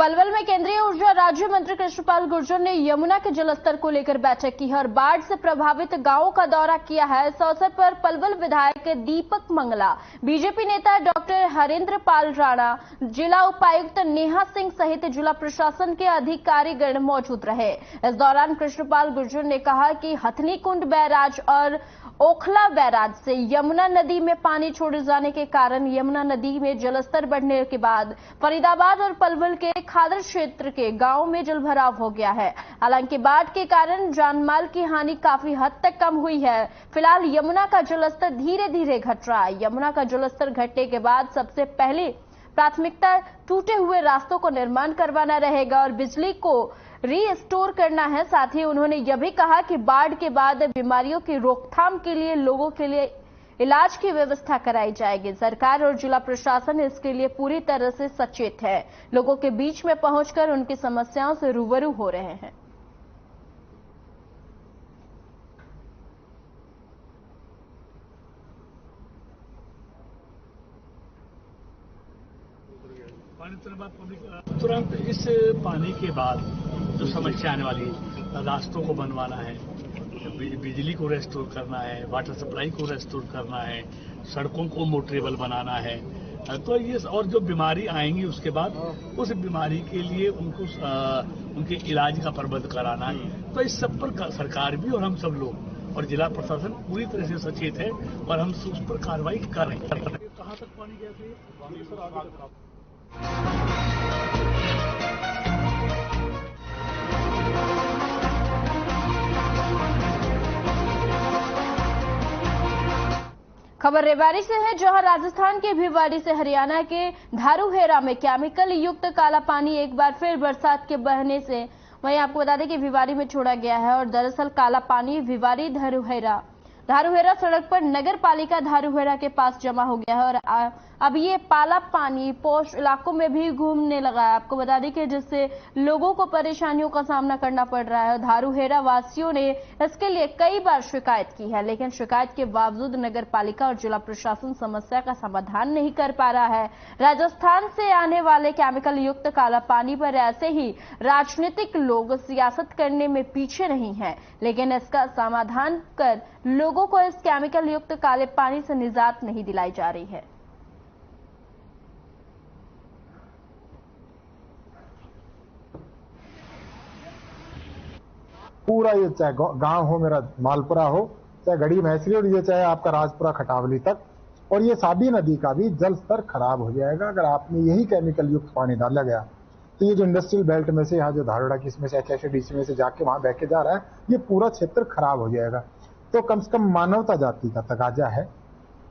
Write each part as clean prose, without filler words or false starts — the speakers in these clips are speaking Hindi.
पलवल में केंद्रीय ऊर्जा राज्य मंत्री कृष्णपाल गुर्जर ने यमुना के जलस्तर को लेकर बैठक की है और बाढ़ से प्रभावित गांवों का दौरा किया है। इस अवसर पर पलवल विधायक दीपक मंगला, बीजेपी नेता डॉक्टर हरेंद्र पाल राणा, जिला उपायुक्त नेहा सिंह सहित जिला प्रशासन के अधिकारीगण मौजूद रहे। इस दौरान कृष्णपाल गुर्जर ने कहा कि हथनी कुंड बैराज और ओखला बैराज से यमुना नदी में पानी छोड़े जाने के कारण यमुना नदी में जलस्तर बढ़ने के बाद फरीदाबाद और पलवल के खादर क्षेत्र के गांवों में जलभराव हो गया है। हालांकि बाढ़ के कारण जानमाल की हानि काफी हद तक कम हुई है। फिलहाल यमुना का जलस्तर धीरे धीरे घट रहा है। यमुना का जलस्तर घटने के बाद सबसे पहले प्राथमिकता टूटे हुए रास्तों को निर्माण करवाना रहेगा और बिजली को रीस्टोर करना है। साथ ही उन्होंने यह भी कहा कि बाढ़ के बाद बीमारियों की रोकथाम के लिए लोगों के लिए इलाज की व्यवस्था कराई जाएगी। सरकार और जिला प्रशासन इसके लिए पूरी तरह से सचेत है। लोगों के बीच में पहुंचकर उनकी समस्याओं से रूबरू हो रहे हैं। तुरंत इस पानी के बाद जो समस्या आने वाली रास्तों को बनवाना है, बिजली को रेस्टोर करना है, वाटर सप्लाई को रेस्टोर करना है, सड़कों को मोटरेबल बनाना है, तो ये और जो बीमारी आएंगी उसके बाद उस बीमारी के लिए उनको उनके इलाज का प्रबंध कराना है। तो इस सब पर सरकार भी और हम सब लोग और जिला प्रशासन पूरी तरह से सचेत है और हम उस पर कार्रवाई कर रहे हैं। कहाँ तक पानी गया था? खबर रेवाड़ी से है, जहां राजस्थान के भिवाड़ी से हरियाणा के धारूहेरा में केमिकल युक्त काला पानी एक बार फिर बरसात के बहने से वहीं आपको बता दें कि भिवाड़ी में छोड़ा गया है और दरअसल काला पानी भिवाड़ी धारूहेरा सड़क पर नगर पालिका धारूहेरा के पास जमा हो गया है और अब ये पाला पानी पौष इलाकों में भी घूमने लगा है। आपको बता दें कि जिससे लोगों को परेशानियों का सामना करना पड़ रहा है। धारूहेरा वासियों ने इसके लिए कई बार शिकायत की है, लेकिन शिकायत के बावजूद नगर पालिका और जिला प्रशासन समस्या का समाधान नहीं कर पा रहा है। राजस्थान से आने वाले केमिकल युक्त काला पानी पर ऐसे ही राजनीतिक लोग सियासत करने में पीछे नहीं है, लेकिन इसका समाधान कर लोगों को इस केमिकल युक्त काले पानी से निजात नहीं दिलाई जा रही है। पूरा ये चाहे गांव हो मेरा मालपुरा हो, चाहे गढ़ी मैसरी और ये चाहे आपका राजपुरा खटावली तक, और ये साबी नदी का भी जल स्तर खराब हो जाएगा अगर आपने यही केमिकल युक्त पानी डाला गया। तो ये जो इंडस्ट्रियल बेल्ट में से यहाँ जो धारोड़ा की इसमें से HSDC में से जाके वहां बह के जा रहा है, ये पूरा क्षेत्र खराब हो जाएगा। तो कम से कम मानवता जाति का तकाजा है,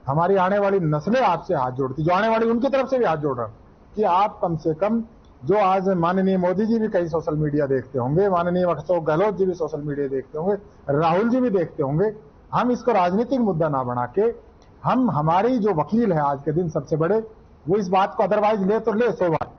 हमारी आने वाली नस्लें आपसे हाथ जोड़ती, जो आने वाली उनकी तरफ से भी हाथ जोड़ रहा कि आप कम से कम जो आज माननीय मोदी जी भी कई सोशल मीडिया देखते होंगे, माननीय अशोक गहलोत जी भी सोशल मीडिया देखते होंगे, राहुल जी भी देखते होंगे, हम इसको राजनीतिक मुद्दा ना बना के हम हमारी जो वकील है आज के दिन सबसे बड़े, वो इस बात को अदरवाइज ले तो ले सो बात।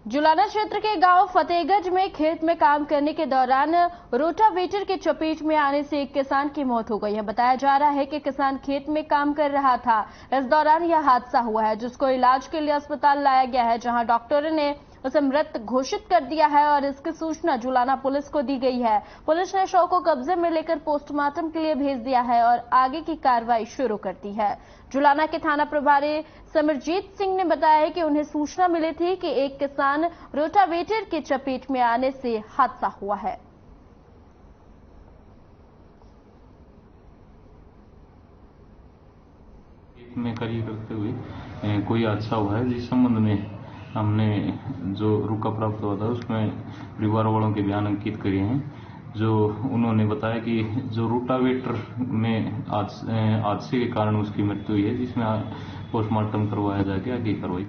जुलाना क्षेत्र के गांव फतेहगंज में खेत में काम करने के दौरान रोटावेटर के चपेट में आने से एक किसान की मौत हो गई है। बताया जा रहा है कि किसान खेत में काम कर रहा था, इस दौरान यह हादसा हुआ है, जिसको इलाज के लिए अस्पताल लाया गया है, जहां डॉक्टरों ने उसे मृत घोषित कर दिया है और इसकी सूचना जुलाना पुलिस को दी गई है। पुलिस ने शव को कब्जे में लेकर पोस्टमार्टम के लिए भेज दिया है और आगे की कार्रवाई शुरू कर दी है। जुलाना के थाना प्रभारी समरजीत सिंह ने बताया है कि उन्हें सूचना मिली थी कि एक किसान रोटावेटर के चपेट में आने से हादसा हुआ है। में कार्य करते हुए कोई हादसा हुआ है, जिस संबंध में हमने जो रुका प्राप्त हुआ था उसमें परिवार वालों के बयान अंकित किए हैं। जो उन्होंने बताया कि जो रोटावेटर में हादसे के कारण उसकी मृत्यु हुई है, जिसमें पोस्टमार्टम करवाया जाके आगे कार्रवाई।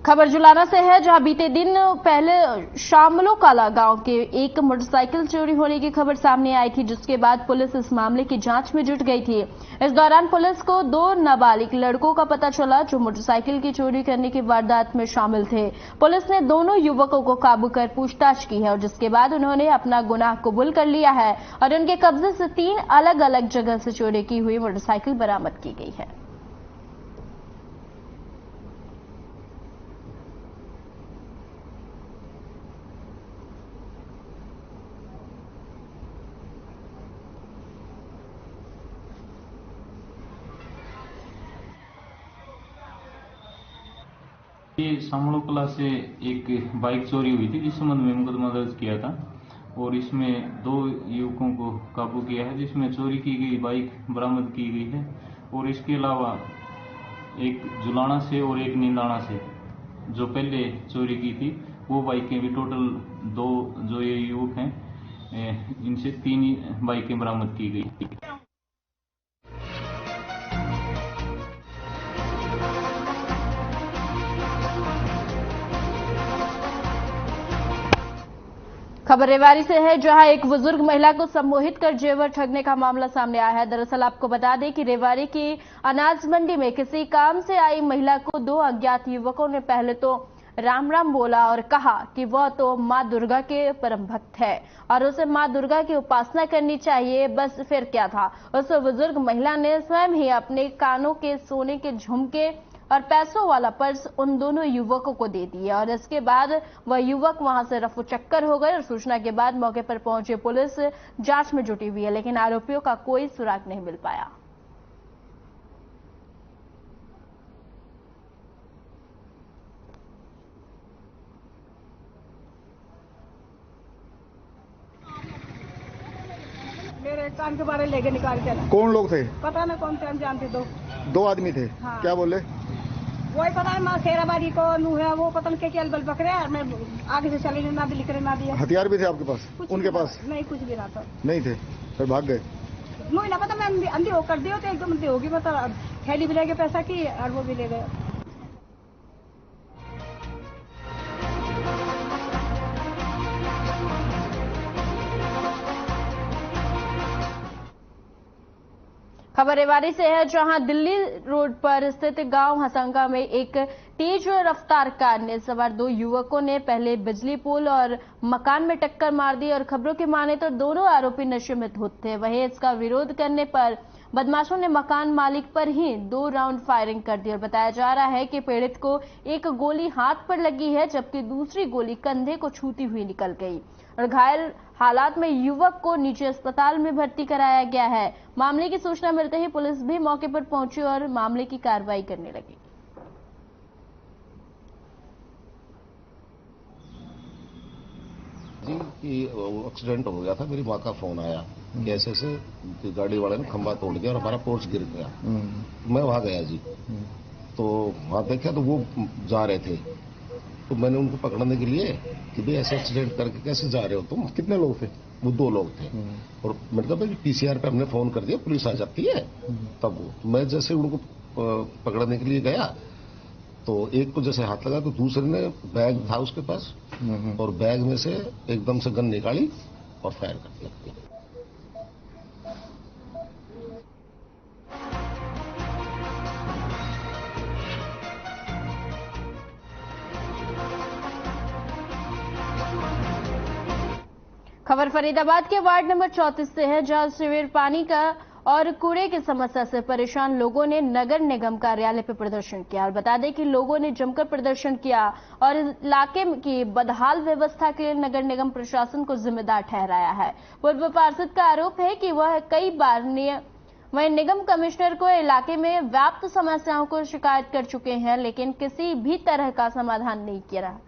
खबर जुलाना से है, जहां बीते दिन पहले शामलो काला गांव के एक मोटरसाइकिल चोरी होने की खबर सामने आई थी, जिसके बाद पुलिस इस मामले की जांच में जुट गई थी। इस दौरान पुलिस को 2 नाबालिग लड़कों का पता चला जो मोटरसाइकिल की चोरी करने की वारदात में शामिल थे। पुलिस ने दोनों युवकों को काबू कर पूछताछ की है और जिसके बाद उन्होंने अपना गुनाह कबूल कर लिया है और उनके कब्जे से 3 अलग अलग जगह से चोरी की हुई मोटरसाइकिल बरामद की गई है। ये शामलो कला से एक बाइक चोरी हुई थी, जिस संबंध में मुकदमा दर्ज किया था और इसमें 2 युवकों को काबू किया है, जिसमें चोरी की गई बाइक बरामद की गई है और इसके अलावा एक जुलाना से और एक नींदाना से जो पहले चोरी की थी वो बाइकें भी टोटल 2 जो ये युवक हैं इनसे 3 बाइकें बरामद की गई। खबर रेवाड़ी से है, जहां एक बुजुर्ग महिला को सम्मोहित कर जेवर ठगने का मामला सामने आया है। दरअसल आपको बता दें कि रेवाड़ी की अनाज मंडी में किसी काम से आई महिला को 2 अज्ञात युवकों ने पहले तो राम राम बोला और कहा कि वह तो मां दुर्गा के परम भक्त है और उसे मां दुर्गा की उपासना करनी चाहिए। बस फिर क्या था, उस बुजुर्ग महिला ने स्वयं ही अपने कानों के सोने के झुमके और पैसों वाला पर्स उन दोनों युवकों को दे दिया और इसके बाद वह युवक वहां से रफू चक्कर हो गए और सूचना के बाद मौके पर पहुंचे पुलिस जांच में जुटी हुई है, लेकिन आरोपियों का कोई सुराग नहीं मिल पाया। मेरे कान के बारे लेके निकाल के। कौन लोग थे? पता ना कौन से, हम जानते। 2 आदमी थे। हाँ। क्या बोले? वही पता है, माँ शेराबादी को नू है, वो पता नहीं क्या अलबल पकड़े और मैं आगे से चले ना दिख रहे ना दिया। हथियार भी थे आपके पास? उनके पास नहीं, कुछ भी ना था। नहीं थे, फिर भाग गए। मुझे ना पता, मैं अंधी होकर दियो तो एकदम अंधी होगी, मतलब थैली भी ले गए पैसा की और वो भी ले गए। खबर रेवाड़ी से है, जहां दिल्ली रोड पर स्थित गांव हसंगा में एक तेज रफ्तार कार ने सवार 2 युवकों ने पहले बिजली पोल और मकान में टक्कर मार दी और खबरों की माने तो दोनों आरोपी नशे में धुत थे। वहीं इसका विरोध करने पर बदमाशों ने मकान मालिक पर ही 2 राउंड फायरिंग कर दी और बताया जा रहा है कि पीड़ित को एक गोली हाथ पर लगी है, जबकि दूसरी गोली कंधे को छूती हुई निकल गई और घायल हालात में युवक को निजी अस्पताल में भर्ती कराया गया है। मामले की सूचना मिलते ही पुलिस भी मौके पर पहुंची और मामले की कार्रवाई करने लगी। जी कि एक्सीडेंट हो गया था, मेरी माँ का फोन आया कि ऐसे गाड़ी वाले ने खंभा तोड़ दिया और हमारा पोर्च गिर गया। मैं वहां गया जी, तो वहां देखा तो वो जा रहे थे, तो मैंने उनको पकड़ने के लिए कि भाई ऐसे एक्सीडेंट करके कैसे जा रहे हो तुम? कितने लोग थे? वो 2 लोग थे और मतलब पीसीआर पे हमने फोन कर दिया, पुलिस आ जाती है। तब मैं जैसे उनको पकड़ने के लिए गया तो एक को जैसे हाथ लगा तो दूसरे ने बैग था उसके पास और बैग में से एकदम से गन निकाली और फायर कर दिया। खबर फरीदाबाद के वार्ड नंबर 34 से है, जहां सीवर पानी का और कूड़े की समस्या से परेशान लोगों ने नगर निगम कार्यालय पर प्रदर्शन किया और बता दें कि लोगों ने जमकर प्रदर्शन किया और इलाके की बदहाल व्यवस्था के लिए नगर निगम प्रशासन को जिम्मेदार ठहराया है। पूर्व पार्षद का आरोप है कि वह कई बार वहीं निगम कमिश्नर को इलाके में व्याप्त समस्याओं को शिकायत कर चुके हैं, लेकिन किसी भी तरह का समाधान नहीं किया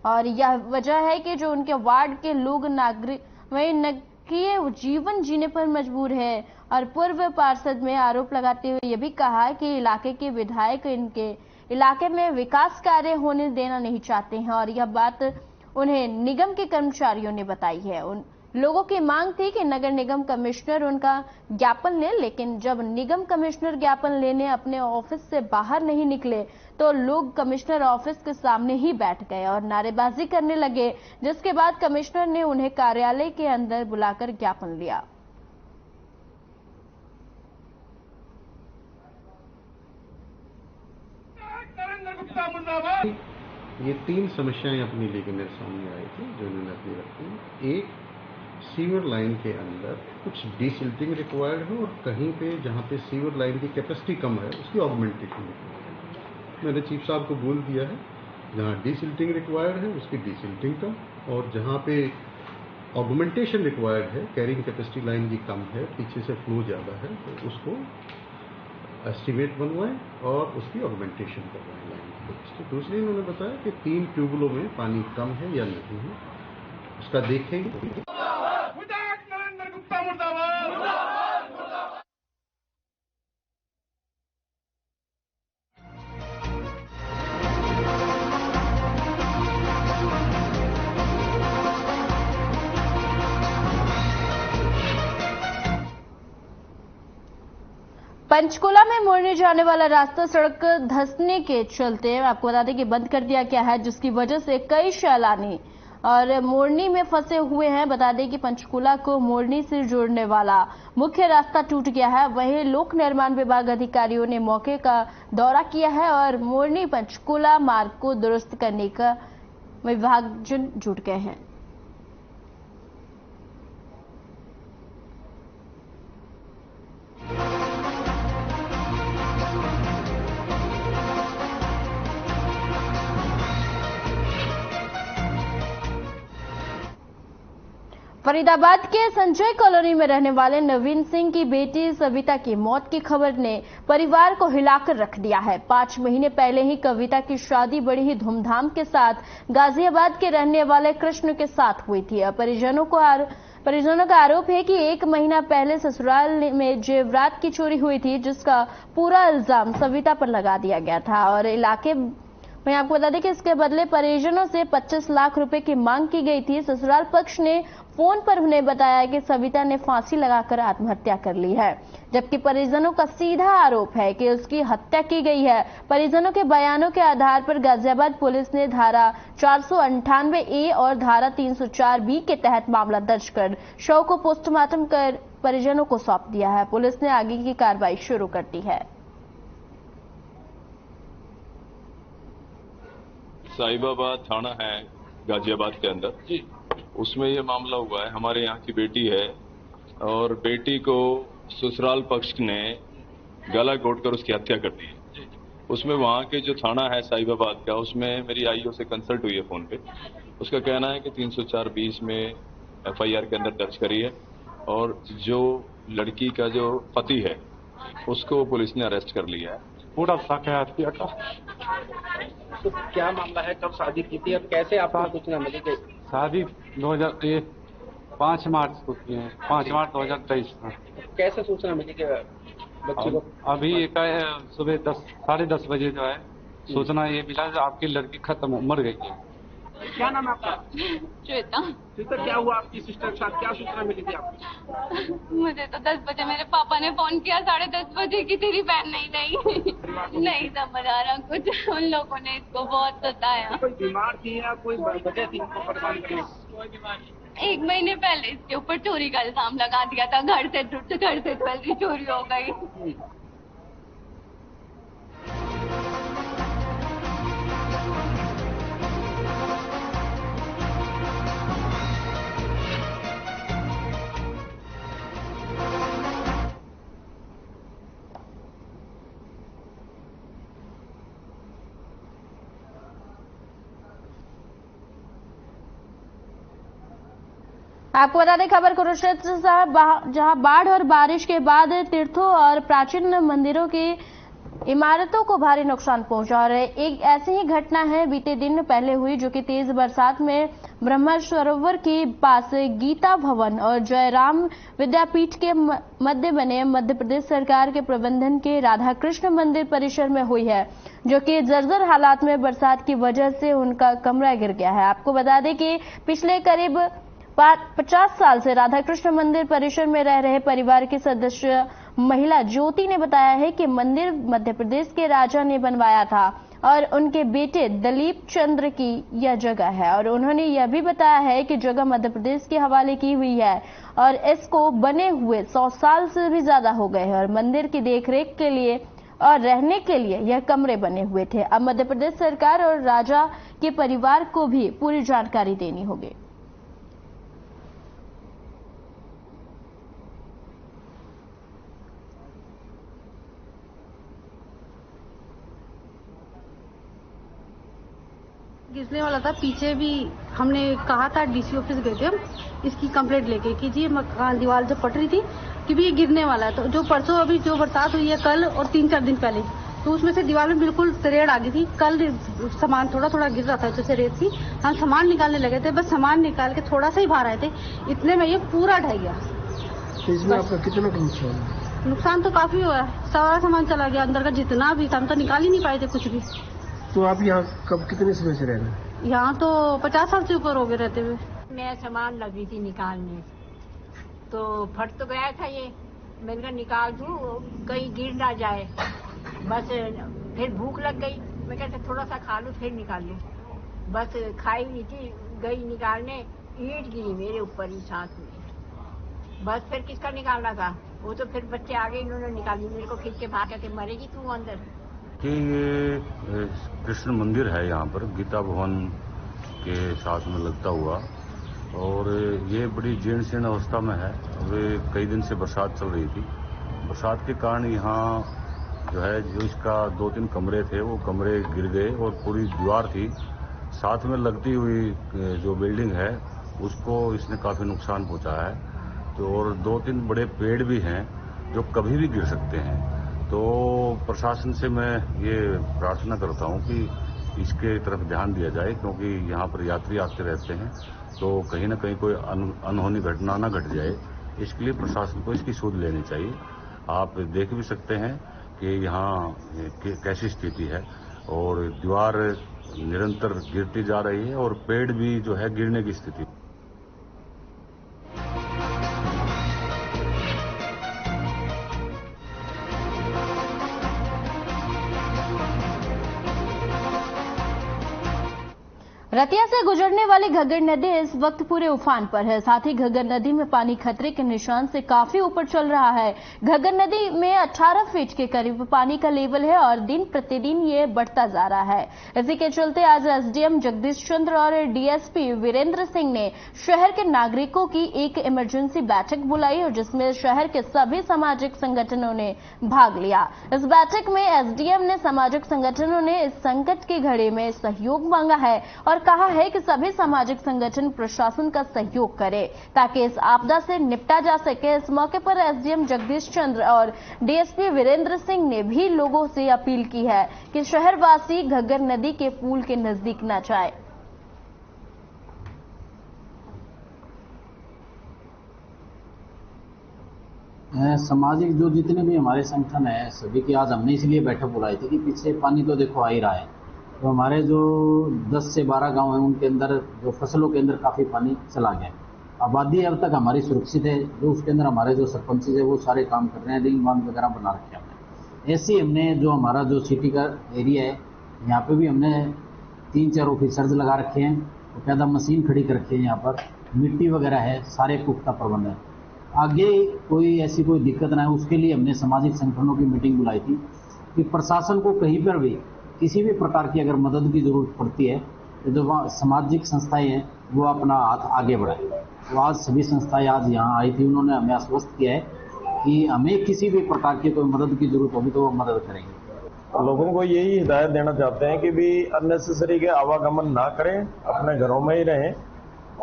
और यह वजह है कि जो उनके वार्ड के लोग नागरिक वहीं नरकीय जीवन जीने पर मजबूर है। और पूर्व पार्षद में आरोप लगाते हुए यह भी कहा कि इलाके के विधायक इनके इलाके में विकास कार्य होने देना नहीं चाहते हैं और यह बात उन्हें निगम के कर्मचारियों ने बताई है। लोगों की मांग थी कि नगर निगम कमिश्नर उनका ज्ञापन ले, लेकिन जब निगम कमिश्नर ज्ञापन लेने अपने ऑफिस से बाहर नहीं निकले तो लोग कमिश्नर ऑफिस के सामने ही बैठ गए और नारेबाजी करने लगे, जिसके बाद कमिश्नर ने उन्हें कार्यालय के अंदर बुलाकर ज्ञापन लिया। ये 3 समस्याएं अपनी लेके मेरे सामने आई थी जो इन्होंने अपनी रखी। एक, सीवर लाइन के अंदर कुछ डीसिल्टिंग रिक्वायर्ड है और कहीं पे जहाँ पे सीवर लाइन की कैपेसिटी कम है उसकी ऑगमेंटेशन रिक्वायर्ड। मैंने चीफ साहब को बोल दिया है जहाँ डीसिल्टिंग रिक्वायर्ड है उसकी डीसिल्टिंग कम, और जहाँ पे ऑगमेंटेशन रिक्वायर्ड है, कैरिंग कैपेसिटी लाइन की कम है, पीछे से फ्लो ज़्यादा है, तो उसको एस्टिमेट बनवाएं और उसकी ऑगमेंटेशन करवाएं लाइन। तो दूसरी उन्होंने बताया कि 3 ट्यूबवेलों में पानी कम है या नहीं है, उसका देखेंगे। पंचकुला में मोरनी जाने वाला रास्ता सड़क धंसने के चलते आपको बता दें कि बंद कर दिया गया है, जिसकी वजह से कई सैलानी और मोरनी में फंसे हुए हैं। बता दें कि पंचकुला को मोरनी से जोड़ने वाला मुख्य रास्ता टूट गया है। वहीं लोक निर्माण विभाग अधिकारियों ने मौके का दौरा किया है और मोरनी पंचकुला मार्ग को दुरुस्त करने का विभागजन जुट गए हैं। फरीदाबाद के संजय कॉलोनी में रहने वाले नवीन सिंह की बेटी सविता की मौत की खबर ने परिवार को हिलाकर रख दिया है। 5 महीने पहले ही कविता की शादी बड़ी ही धूमधाम के साथ गाजियाबाद के रहने वाले कृष्ण के साथ हुई थी। परिजनों का आरोप है कि 1 महीना पहले ससुराल में जेवरात की चोरी हुई थी, जिसका पूरा इल्जाम सविता पर लगा दिया गया था और इलाके मैं आपको बता दें कि इसके बदले परिजनों से 25 लाख रुपए की मांग की गई थी। ससुराल पक्ष ने फोन पर उन्हें बताया कि सविता ने फांसी लगाकर आत्महत्या कर ली है, जबकि परिजनों का सीधा आरोप है कि उसकी हत्या की गई है। परिजनों के बयानों के आधार पर गाजियाबाद पुलिस ने धारा 498A और धारा 304B के तहत मामला दर्ज कर शव को पोस्टमार्टम कर परिजनों को सौंप दिया है। पुलिस ने आगे की कार्रवाई शुरू कर दी है। साहिबाबाद थाना है गाजियाबाद के अंदर, उसमें ये मामला हुआ है। हमारे यहाँ की बेटी है और बेटी को ससुराल पक्ष ने गला घोटकर उसकी हत्या कर दी है। उसमें वहाँ के जो थाना है साहिबाबाद का, उसमें मेरी आईओ से कंसल्ट हुई है फोन पे। उसका कहना है कि 304-20 में FIR के अंदर दर्ज करी है और जो लड़की का जो पति है उसको पुलिस ने अरेस्ट कर लिया है। पूरा शक है हत्या का। तो क्या मामला है, कब शादी की थी और कैसे आपको सूचना मिली? शादी 5 मार्च को की है, 5 मार्च 2023 में। कैसे सूचना मिली कि बच्ची को? अभी सुबह 10:30 बजे जो है सूचना ये मिला कि आपकी लड़की मर गई है। क्या नाम है आपका? श्वेता। श्वेता, क्या हुआ आपकी सिस्टर के साथ, क्या सूचना मिली थी आपको? मुझे तो 10 बजे मेरे पापा ने फोन किया, 10:30 बजे की तेरी बहन नहीं समझ आ रहा कुछ। उन लोगों ने इसको बहुत सताया। कोई बीमार थी या कोई वजह थी इनको परेशान करने की? 1 महीने पहले इसके ऊपर चोरी का इल्जाम लगा दिया था। घर से ज्वेलरी चोरी हो गई। आपको बता दें खबर कुरुक्षेत्र से, जहां बाढ़ और बारिश के बाद तीर्थों और प्राचीन मंदिरों की इमारतों को भारी नुकसान पहुंचा और एक ऐसी ही घटना है बीते दिन पहले हुई, जो कि तेज बरसात में ब्रह्मा सरोवर के पास गीता भवन और जयराम विद्यापीठ के मध्य बने मध्य प्रदेश सरकार के प्रबंधन के राधा कृष्ण मंदिर परिसर में हुई है, जो कि जर्जर हालात में बरसात की वजह से उनका कमरा गिर गया है। आपको बता दें कि पिछले करीब 50 साल से राधा कृष्ण मंदिर परिसर में रह रहे परिवार के सदस्य महिला ज्योति ने बताया है कि मंदिर मध्य प्रदेश के राजा ने बनवाया था और उनके बेटे दलीप चंद्र की यह जगह है और उन्होंने यह भी बताया है कि जगह मध्य प्रदेश के हवाले की हुई है और इसको बने हुए 100 साल से भी ज्यादा हो गए हैं और मंदिर की देखरेख के लिए और रहने के लिए यह कमरे बने हुए थे। अब मध्य प्रदेश सरकार और राजा के परिवार को भी पूरी जानकारी देनी होगी। गिरने वाला था, पीछे भी हमने कहा था, डीसी ऑफिस गए थे हम इसकी कंप्लेंट लेके कि जी मकान दीवार जो पट रही थी कि भी ये गिरने वाला है। तो जो परसों अभी जो बरसात हुई है कल और 3-4 दिन पहले, तो उसमें से दीवार में बिल्कुल तरेड़ आ गई थी। कल सामान थोड़ा थोड़ा गिर रहा था जैसे रेत थी, हम सामान निकालने लगे थे, बस सामान निकाल के थोड़ा सा ही बाहर आए थे, इतने में ये पूरा ढह गया। इसमें आपका कितना नुकसान? नुकसान तो काफी हुआ है, सारा सामान चला गया, अंदर का जितना भी था हम तो निकाल ही नहीं पाए थे कुछ भी। तो आप यहाँ कब कितने समय से रह रहे हैं? यहाँ तो 50 साल से ऊपर हो गए रहते हुए। मैं सामान लगी थी निकालने, तो फट तो गया था ये, मैंने कहा निकाल दूं कहीं गिर ना जाए। बस फिर भूख लग गई, मैं कहते थोड़ा सा खा लूं फिर निकाल लूं। बस खाई नहीं थी, गई निकालने, ईंट गिरी मेरे ऊपर ही साथ में। बस फिर किसका निकालना था, वो तो फिर बच्चे आ गए, इन्होंने निकाली, मेरे को खींच के भाग के मरेगी तू अंदर। कि ये कृष्ण मंदिर है यहाँ पर गीता भवन के साथ में लगता हुआ, और ये बड़ी जीर्ण शीर्ण अवस्था में है। अब कई दिन से बरसात चल रही थी, बरसात के कारण यहाँ जो है जो इसका 2-3 कमरे थे वो कमरे गिर गए और पूरी दीवार थी साथ में लगती हुई जो बिल्डिंग है उसको इसने काफी नुकसान पहुंचाया है। तो और 2-3 बड़े पेड़ भी हैं जो कभी भी गिर सकते हैं। तो प्रशासन से मैं ये प्रार्थना करता हूँ कि इसके तरफ ध्यान दिया जाए, क्योंकि यहाँ पर यात्री आते रहते हैं, तो कहीं ना कहीं कोई अनहोनी घटना ना घट जाए, इसके लिए प्रशासन को इसकी सूद लेनी चाहिए। आप देख भी सकते हैं कि यहाँ कैसी स्थिति है और दीवार निरंतर गिरती जा रही है और पेड़ भी जो है गिरने की स्थिति। रतिया से गुजरने वाली घग्गर नदी इस वक्त पूरे उफान पर है। साथ ही घग्गर नदी में पानी खतरे के निशान से काफी ऊपर चल रहा है। घग्गर नदी में 18 फीट के करीब पानी का लेवल है और दिन प्रतिदिन ये बढ़ता जा रहा है। इसी के चलते आज एसडीएम जगदीश चंद्र और डीएसपी वीरेंद्र सिंह ने शहर के नागरिकों की एक इमरजेंसी बैठक बुलाई और जिसमें शहर के सभी सामाजिक संगठनों ने भाग लिया। इस बैठक में एसडीएम ने सामाजिक संगठनों ने इस संकट की घड़ी में सहयोग मांगा है और कहा है कि सभी सामाजिक संगठन प्रशासन का सहयोग करें ताकि इस आपदा से निपटा जा सके। इस मौके पर एसडीएम जगदीश चंद्र और डीएसपी वीरेंद्र सिंह ने भी लोगों से अपील की है कि शहरवासी घग्गर नदी के पुल के नजदीक न जाए। सामाजिक जो जितने भी हमारे संगठन है सभी की आज हमने इसलिए बैठक बुलाई थी कि पीछे पानी तो देखो आ ही रहा है, तो हमारे जो 10 से 12 गांव हैं उनके अंदर जो फसलों के अंदर काफी पानी चला गया। आबादी अब तक हमारी सुरक्षित है, जो उसके अंदर हमारे जो सरपंच है वो सारे काम कर रहे हैं, रिंग बांध वगैरह बना रखे हमने। ऐसे ही हमने जो हमारा जो सिटी का एरिया है यहाँ पे भी हमने 3-4 ऑफिसर्स लगा रखे हैं, पैदा मशीन खड़ी कर रखी है, यहाँ पर मिट्टी वगैरह है, सारे पुख्ता प्रबंध है। आगे कोई ऐसी कोई दिक्कत ना है उसके लिए हमने सामाजिक संगठनों की मीटिंग बुलाई थी कि प्रशासन को कहीं पर भी किसी भी प्रकार की अगर मदद की जरूरत पड़ती है तो जो सामाजिक संस्थाएं हैं वो अपना हाथ आगे बढ़ाएं। तो आज सभी संस्थाएं आज यहाँ आई थी, उन्होंने हमें आश्वस्त किया है कि हमें किसी भी प्रकार की कोई मदद की जरूरत होगी तो वो मदद करेंगे। लोगों को यही हिदायत देना चाहते हैं कि भी अननेसेसरी के आवागमन ना करें, अपने घरों में ही रहें।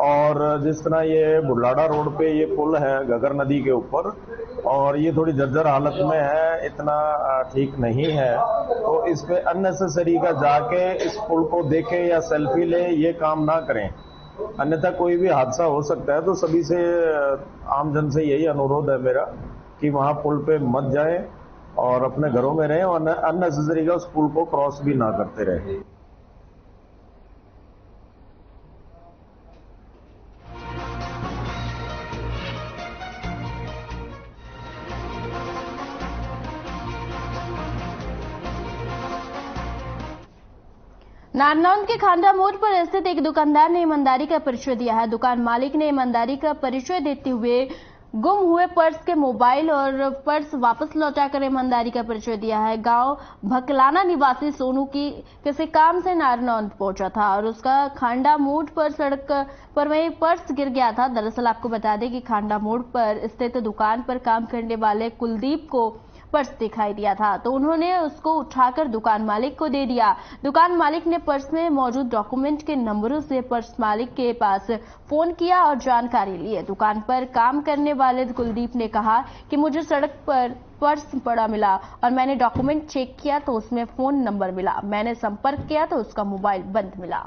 और जिस तरह ये बुढ़लाड़ा रोड पे ये पुल है घग्गर नदी के ऊपर और ये थोड़ी जर्जर हालत में है, इतना ठीक नहीं है, तो इस पे अननेसेसरी का जाके इस पुल को देखे या सेल्फी ले ये काम ना करें, अन्यथा कोई भी हादसा हो सकता है। तो सभी से आमजन से यही अनुरोध है मेरा कि वहां पुल पे मत जाएं और अपने घरों में रहें और अननेसेसरी का उस पुल को क्रॉस भी ना करते रहें। नारनौंद के खांडा मोड़ पर स्थित एक दुकानदार ने ईमानदारी का परिचय दिया है। दुकान मालिक ने ईमानदारी का परिचय देते हुए गुम हुए पर्स के मोबाइल और पर्स वापस लौटाकर ईमानदारी का परिचय दिया है। गांव भकलाना निवासी सोनू की किसी काम से नारनौंद पहुंचा था और उसका खांडा मोड़ पर सड़क पर वही पर्स गिर गया था। दरअसल आपको बता दें कि खांडा मोड़ पर स्थित दुकान पर काम करने वाले कुलदीप को पर्स दिखाई दिया था, तो उन्होंने उसको उठाकर दुकान मालिक को दे दिया। दुकान मालिक ने पर्स में मौजूद डॉक्यूमेंट के नंबरों से पर्स मालिक के पास फोन किया और जानकारी ली। दुकान पर काम करने वाले कुलदीप ने कहा कि मुझे सड़क पर पर्स पड़ा मिला और मैंने डॉक्यूमेंट चेक किया तो उसमें फोन नंबर मिला। मैंने संपर्क किया तो उसका मोबाइल बंद मिला।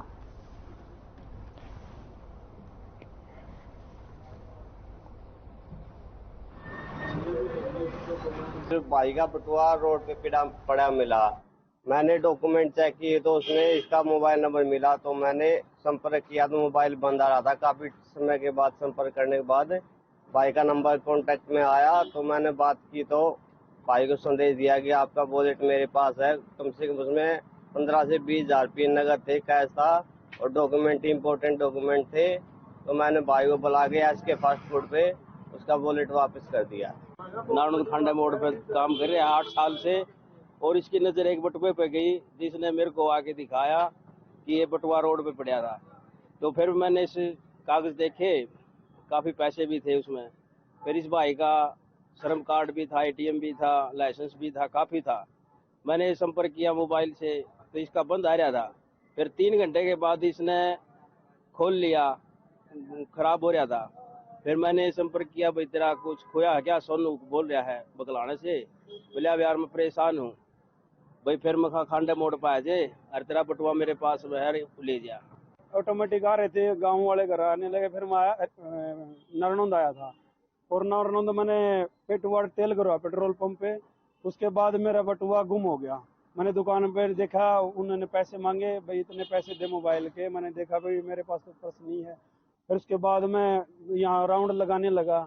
भाई का बटुआ रोड पे पड़ा मिला। मैंने डॉक्यूमेंट चेक किए तो उसमें इसका मोबाइल नंबर मिला, तो मैंने संपर्क किया तो मोबाइल बंद आ रहा था। काफी समय के बाद संपर्क करने के बाद भाई का नंबर कांटेक्ट में आया, तो मैंने बात की तो भाई को संदेश दिया कि आपका वॉलेट मेरे पास है, कम से कम उसमें 15 से 20 हजार रुपये नगद थे, कैश था और डॉक्यूमेंट इंपोर्टेंट डॉक्यूमेंट थे। तो मैंने भाई को बुला के इसके फास्ट फूड पे उसका वॉलेट वापस कर दिया। नारनौंद खांडा मोड़ पर काम कर रहे हैं 8 साल से, और इसकी नजर एक बटुए पे गई जिसने मेरे को आके दिखाया कि ये बटुआ रोड पे पड़ा था। तो फिर मैंने इस कागज देखे, काफी पैसे भी थे उसमें। फिर इस भाई का श्रम कार्ड भी था, एटीएम भी था, लाइसेंस भी था, काफी था। मैंने संपर्क किया मोबाइल से तो इसका बंद आ रहा था। फिर 3 घंटे के बाद इसने खोल लिया, खराब हो रहा था। फिर मैंने संपर्क किया, भाई तेरा कुछ खोया है क्या? सोनू बोल रहा है बकलाने से। बोलिया यार मैं परेशान हूँ भाई। फिर मैं खांडे मोड़ पाया जे और तेरा बटुआ मेरे पास है, ले जा। ऑटोमेटिक आ रहे थे, गांव वाले घर आने लगे। फिर मैं नारनौंद आया था और नारनौंद मैंने पेटुआ तेल करवा पेट्रोल पंप पे। उसके बाद मेरा बटुआ गुम हो गया। मैंने दुकान पर देखा, उन्होंने पैसे मांगे, भाई इतने पैसे दे मोबाइल के। मैंने देखा भाई मेरे पास तो पर्स नहीं है। फिर उसके बाद मैं यहाँ राउंड लगाने लगा।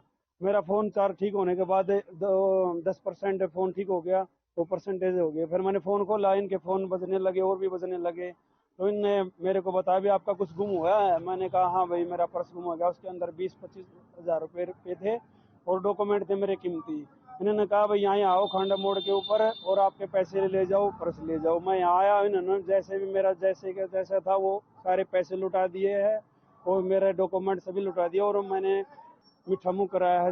मेरा फ़ोन चार्ज ठीक होने के बाद 10% फ़ोन ठीक हो गया, तो परसेंटेज हो गया। फिर मैंने फ़ोन खोला, इनके फ़ोन बजने लगे और भी बजने लगे। तो इनने मेरे को बताया भी आपका कुछ गुम हुआ है। मैंने कहा हाँ भाई मेरा पर्स गुम हो गया। उसके अंदर 20-25 हज़ार रुपये थे और डॉक्यूमेंट थे मेरे कीमती। इन्होंने कहा भाई यहाँ आओ खांडा मोड़ के ऊपर और आपके पैसे ले जाओ, पर्स ले जाओ। मैं यहाँ आया, इन्होंने जैसे भी मेरा जैसा था वो सारे पैसे लुटा दिए हैं और मेरे डॉक्यूमेंट सभी लुटा दिए और मैंने मीठा मुँह कराया है।